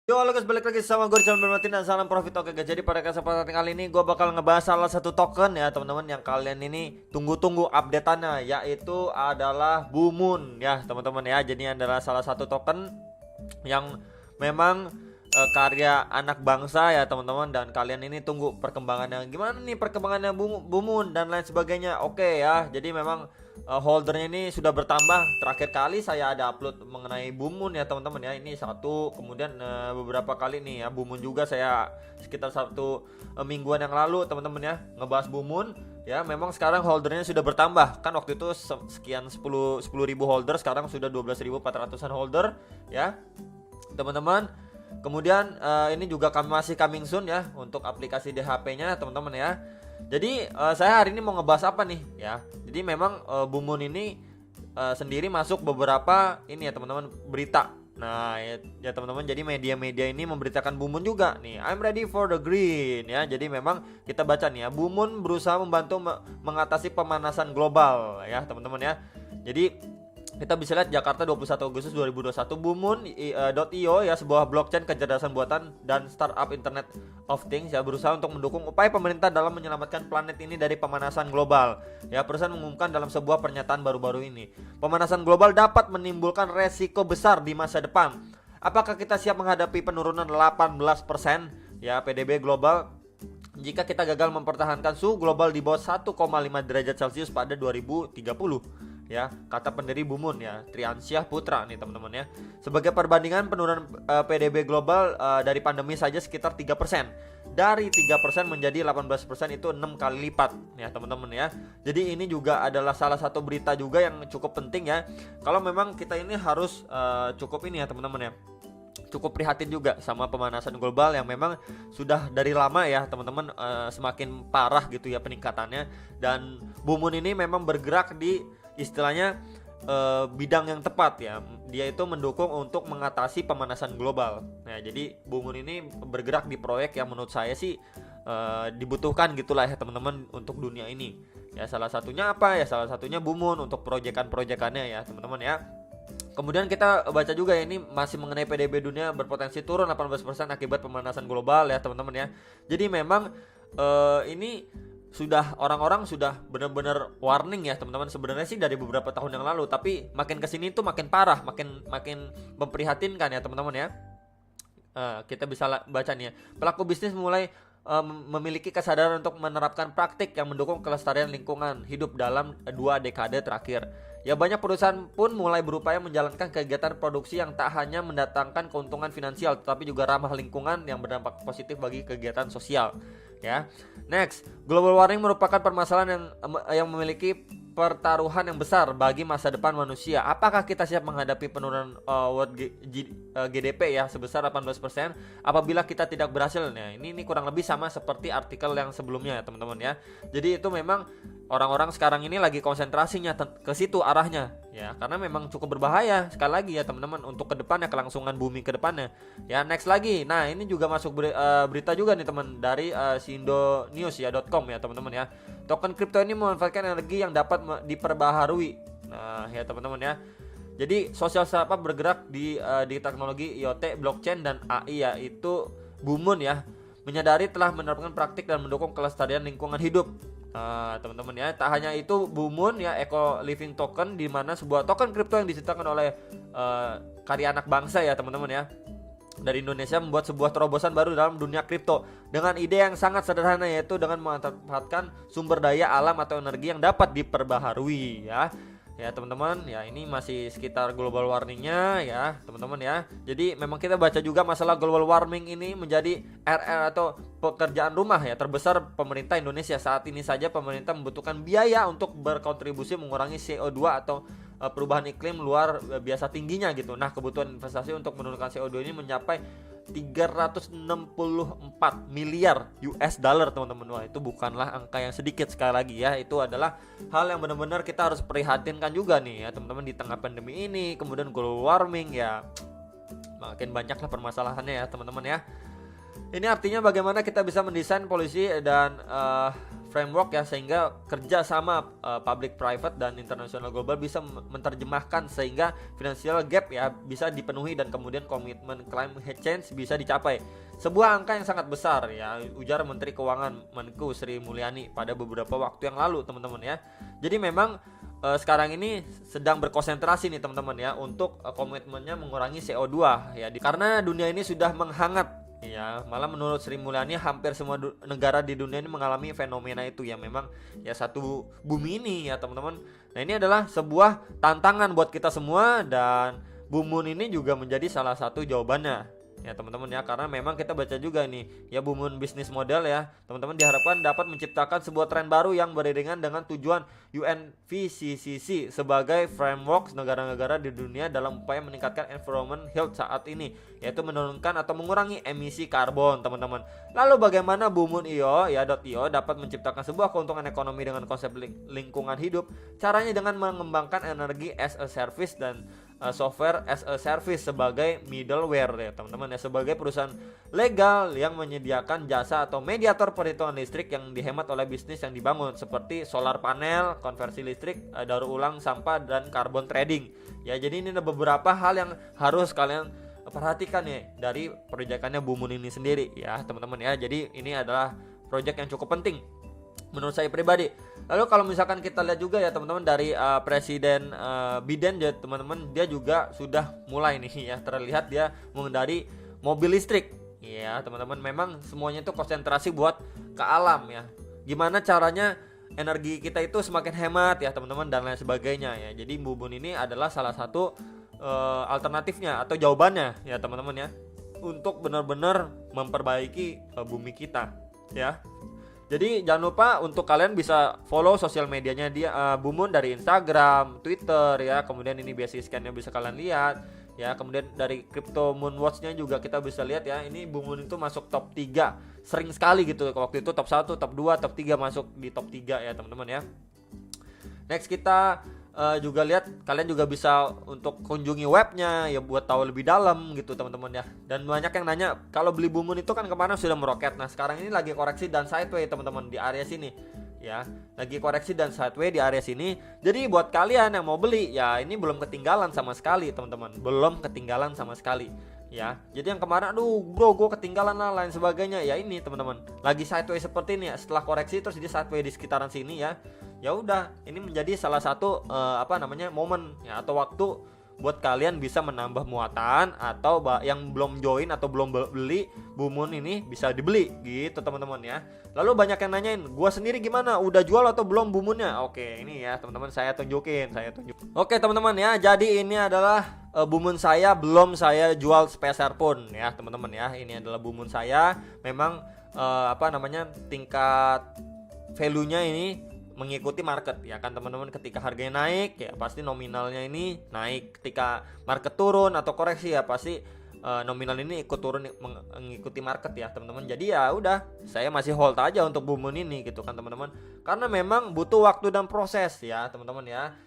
Yo, halo guys, balik lagi sama gue Rizal Bermatin dan salam profit. Oke guys, jadi pada kesempatan kali ini gue bakal ngebahas salah satu token ya teman-teman yang kalian ini tunggu-tunggu updateannya, yaitu adalah Bumun ya teman-teman ya. Jadi adalah salah satu token yang memang karya anak bangsa ya teman-teman, dan kalian ini tunggu perkembangannya gimana nih, perkembangannya Bumun dan lain sebagainya. Oke ya, jadi memang holdernya ini sudah bertambah. Terakhir kali saya ada upload mengenai Bumun ya teman-teman ya, ini satu, kemudian beberapa kali nih ya Bumun juga saya sekitar satu mingguan yang lalu teman-teman ya ngebahas Bumun ya. Memang sekarang holdernya sudah bertambah, kan waktu itu sekian 10.000 holder, sekarang sudah 12.400-an holder ya teman-teman. Kemudian ini juga kami masih coming soon ya untuk aplikasi di HP-nya teman-teman ya. Jadi saya hari ini mau ngebahas apa nih ya. Jadi memang Bumun ini sendiri masuk beberapa ini ya teman-teman, berita. Nah ya teman-teman, jadi media-media ini memberitakan Bumun juga nih, I'm ready for the green ya. Jadi memang kita baca nih ya, Bumun berusaha membantu mengatasi pemanasan global ya teman-teman ya. Jadi kita bisa lihat Jakarta 21 Agustus 2021, Bumun.io ya, sebuah blockchain kecerdasan buatan dan startup Internet of Things ya, berusaha untuk mendukung upaya pemerintah dalam menyelamatkan planet ini dari pemanasan global. Ya, perusahaan mengumumkan dalam sebuah pernyataan baru-baru ini, pemanasan global dapat menimbulkan resiko besar di masa depan. Apakah kita siap menghadapi penurunan 18% ya PDB global jika kita gagal mempertahankan suhu global di bawah 1,5 derajat Celcius pada 2030 ya, kata pendiri Bumun ya, Triansyah Putra nih teman-teman ya. Sebagai perbandingan, penurunan PDB global dari pandemi saja sekitar 3%. Dari 3% menjadi 18% itu 6 kali lipat ya teman-teman ya. Jadi ini juga adalah salah satu berita juga yang cukup penting ya. Kalau memang kita ini harus cukup ini ya teman-teman ya, cukup prihatin juga sama pemanasan global yang memang sudah dari lama ya teman-teman, semakin parah gitu ya peningkatannya. Dan Bumun ini memang bergerak di istilahnya bidang yang tepat ya. Dia itu mendukung untuk mengatasi pemanasan global. Nah jadi Bumun ini bergerak di proyek yang menurut saya sih dibutuhkan gitulah ya teman-teman untuk dunia ini ya. Salah satunya apa ya, salah satunya Bumun untuk proyekan-proyekannya ya teman-teman ya. Kemudian kita baca juga ya, ini masih mengenai PDB dunia berpotensi turun 18% akibat pemanasan global ya teman-teman ya. Jadi memang ini sudah, orang-orang sudah benar-benar warning ya teman-teman, sebenarnya sih dari beberapa tahun yang lalu, tapi makin kesini tuh makin parah, makin memprihatinkan ya teman-teman ya. Kita bisa baca nih ya, pelaku bisnis mulai memiliki kesadaran untuk menerapkan praktik yang mendukung kelestarian lingkungan hidup dalam 2 dekade terakhir. Ya, banyak perusahaan pun mulai berupaya menjalankan kegiatan produksi yang tak hanya mendatangkan keuntungan finansial tetapi juga ramah lingkungan yang berdampak positif bagi kegiatan sosial. Ya. Next, global warming merupakan permasalahan yang memiliki pertaruhan yang besar bagi masa depan manusia. Apakah kita siap menghadapi penurunan world GDP ya sebesar 18% apabila kita tidak berhasil? Nah, ini kurang lebih sama seperti artikel yang sebelumnya ya teman-teman ya. Jadi itu memang orang-orang sekarang ini lagi konsentrasinya ke situ arahnya ya, karena memang cukup berbahaya sekali lagi ya teman-teman untuk kedepannya, kelangsungan bumi kedepannya ya. Next lagi, nah ini juga masuk berita juga nih teman dari Indonews ya .com ya teman-teman ya. Token kripto ini memanfaatkan energi yang dapat diperbaharui. Nah ya teman-teman ya. Jadi sosial startup bergerak di teknologi IoT, blockchain dan AI ya, itu Bumun ya, menyadari telah menerapkan praktik dan mendukung kelestarian lingkungan hidup. Teman-teman ya, tak hanya itu, Bumun ya, Eco Living Token, di mana sebuah token kripto yang diciptakan oleh karya anak bangsa ya teman-teman ya dari Indonesia, membuat sebuah terobosan baru dalam dunia kripto dengan ide yang sangat sederhana, yaitu dengan memanfaatkan sumber daya alam atau energi yang dapat diperbaharui ya. Ya teman-teman ya, ini masih sekitar global warmingnya ya teman-teman ya. Jadi memang kita baca juga masalah global warming ini menjadi RR atau pekerjaan rumah ya terbesar pemerintah Indonesia. Saat ini saja pemerintah membutuhkan biaya untuk berkontribusi mengurangi CO2 atau perubahan iklim luar biasa tingginya gitu. Nah kebutuhan investasi untuk menurunkan CO2 ini mencapai 364 miliar US dollar teman-teman. Wah itu bukanlah angka yang sedikit, sekali lagi ya. Itu adalah hal yang benar-benar kita harus prihatinkan juga nih ya teman-teman, di tengah pandemi ini. Kemudian global warming ya, makin banyaklah permasalahannya ya teman-teman ya. Ini artinya bagaimana kita bisa mendesain polisi dan framework ya, sehingga kerja sama public private dan internasional global bisa menerjemahkan sehingga financial gap ya bisa dipenuhi dan kemudian komitmen climate change bisa dicapai. Sebuah angka yang sangat besar ya, ujar Menteri Keuangan Menku Sri Mulyani pada beberapa waktu yang lalu, teman-teman ya. Jadi memang sekarang ini sedang berkonsentrasi nih teman-teman ya untuk komitmennya mengurangi CO2 ya, karena dunia ini sudah menghangat. Ya, malah menurut Sri Mulyani hampir semua negara di dunia ini mengalami fenomena itu ya, memang ya satu bumi ini ya teman-teman. Nah, ini adalah sebuah tantangan buat kita semua dan Blue Moon ini juga menjadi salah satu jawabannya. Ya teman-teman ya, karena memang kita baca juga nih ya Blue Moon Business Model ya teman-teman, diharapkan dapat menciptakan sebuah tren baru yang beriringan dengan tujuan UNFCCC sebagai framework negara-negara di dunia dalam upaya meningkatkan environment health saat ini, yaitu menurunkan atau mengurangi emisi karbon teman-teman. Lalu bagaimana Blue Moon IO ya .io dapat menciptakan sebuah keuntungan ekonomi dengan konsep lingkungan hidup? Caranya dengan mengembangkan energi as a service dan software as a service sebagai middleware ya teman-teman ya, sebagai perusahaan legal yang menyediakan jasa atau mediator perhitungan listrik yang dihemat oleh bisnis yang dibangun seperti solar panel, konversi listrik, daur ulang sampah, dan carbon trading ya. Jadi ini ada beberapa hal yang harus kalian perhatikan ya dari proyekannya Blue Moon ini sendiri ya teman-teman ya. Jadi ini adalah proyek yang cukup penting menurut saya pribadi. Lalu kalau misalkan kita lihat juga ya teman-teman dari Presiden Biden ya teman-teman, dia juga sudah mulai nih ya terlihat dia mengendari mobil listrik ya teman-teman. Memang semuanya itu konsentrasi buat ke alam ya, gimana caranya energi kita itu semakin hemat ya teman-teman dan lain sebagainya ya. Jadi Blue Moon ini adalah salah satu alternatifnya atau jawabannya ya teman-teman ya, untuk benar-benar memperbaiki bumi kita ya. Jadi jangan lupa untuk kalian bisa follow sosial medianya dia Blue Moon dari Instagram, Twitter ya. Kemudian ini basic scan-nya bisa kalian lihat ya. Kemudian dari Crypto Moon Watch-nya juga kita bisa lihat ya. Ini Blue Moon itu masuk top 3 sering sekali gitu. Waktu itu top 1, top 2, top 3 masuk di top 3 ya teman-teman ya. Next kita juga lihat, kalian juga bisa untuk kunjungi webnya ya buat tahu lebih dalam gitu teman-teman ya. Dan banyak yang nanya kalau beli Blue Moon itu kan kemarin sudah meroket. Nah sekarang ini lagi koreksi dan sideways teman-teman di area sini ya, lagi koreksi dan sideways di area sini. Jadi buat kalian yang mau beli ya, ini belum ketinggalan sama sekali teman-teman, belum ketinggalan sama sekali ya. Jadi yang kemarin aduh bro gue ketinggalan lah lain sebagainya ya, ini teman-teman lagi sideways seperti ini ya, setelah koreksi terus jadi sideways di sekitaran sini ya. Ya udah, ini menjadi salah satu momen ya atau waktu buat kalian bisa menambah muatan, atau yang belum join atau belum beli Blue Moon ini bisa dibeli gitu teman-teman ya. Lalu banyak yang nanyain, gua sendiri gimana? Udah jual atau belum Blue Moon-nya? Oke, ini ya teman-teman saya tunjukin. Oke teman-teman ya, jadi ini adalah Blue Moon saya, belum saya jual sepeser pun ya teman-teman ya. Ini adalah Blue Moon saya. Memang tingkat value-nya ini mengikuti market ya kan teman-teman. Ketika harganya naik ya pasti nominalnya ini naik, ketika market turun atau koreksi ya pasti nominal ini ikut turun mengikuti market ya teman-teman. Jadi ya udah, saya masih hold aja untuk Blue Moon ini gitu kan teman-teman, karena memang butuh waktu dan proses ya teman-teman ya.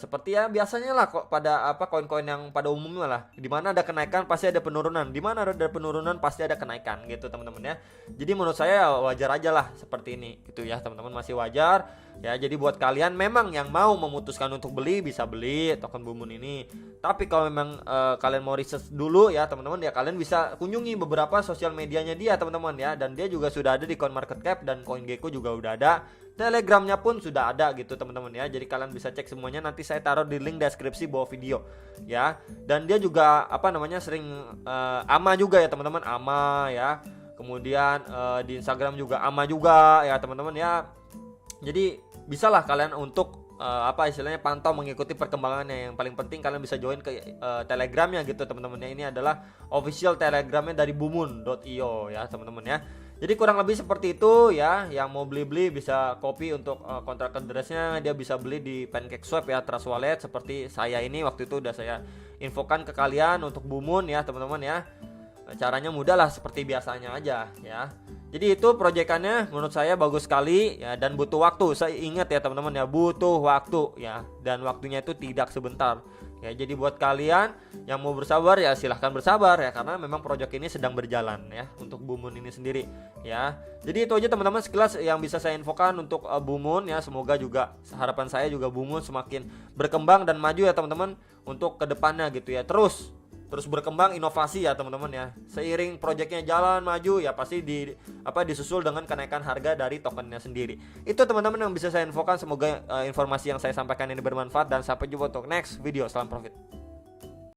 Seperti ya biasanya lah kok pada koin-koin yang pada umumnya lah, di mana ada kenaikan pasti ada penurunan, di mana ada penurunan pasti ada kenaikan gitu teman-teman ya. Jadi menurut saya wajar aja lah seperti ini gitu ya teman-teman, masih wajar ya. Jadi buat kalian memang yang mau memutuskan untuk beli bisa beli token Blue Moon ini. Tapi kalau memang kalian mau research dulu ya teman-teman ya, kalian bisa kunjungi beberapa sosial medianya dia teman-teman ya. Dan dia juga sudah ada di CoinMarketCap dan CoinGecko juga udah ada. Telegramnya pun sudah ada gitu teman-teman ya. Jadi kalian bisa cek semuanya, nanti saya taruh di link deskripsi bawah video ya. Dan dia juga sering ama juga ya teman-teman, ama ya. Kemudian di Instagram juga ama juga ya teman-teman ya. Jadi bisalah kalian untuk pantau mengikuti perkembangannya. Yang paling penting kalian bisa join ke Telegramnya gitu teman-teman ya. Ini adalah official Telegramnya dari bluemoon.io ya teman-teman ya. Jadi kurang lebih seperti itu ya. Yang mau beli bisa copy untuk kontrak addressnya, dia bisa beli di PancakeSwap ya, Trust Wallet seperti saya ini. Waktu itu udah saya infokan ke kalian untuk Blue Moon ya teman-teman ya. Caranya mudah lah seperti biasanya aja ya. Jadi itu proyekannya menurut saya bagus sekali ya, dan butuh waktu. Saya ingat ya teman-teman ya, butuh waktu ya, dan waktunya itu tidak sebentar Ya, jadi buat kalian yang mau bersabar ya silahkan bersabar ya, karena memang proyek ini sedang berjalan ya untuk Bumun ini sendiri ya. Jadi itu aja teman-teman sekilas yang bisa saya infokan untuk Bumun ya. Semoga juga harapan saya juga Bumun semakin berkembang dan maju ya teman-teman untuk kedepannya gitu ya. Terus berkembang inovasi ya teman-teman ya. Seiring proyeknya jalan maju ya pasti disusul dengan kenaikan harga dari tokennya sendiri. Itu teman-teman yang bisa saya infokan. Semoga informasi yang saya sampaikan ini bermanfaat dan sampai jumpa untuk next video. Salam profit.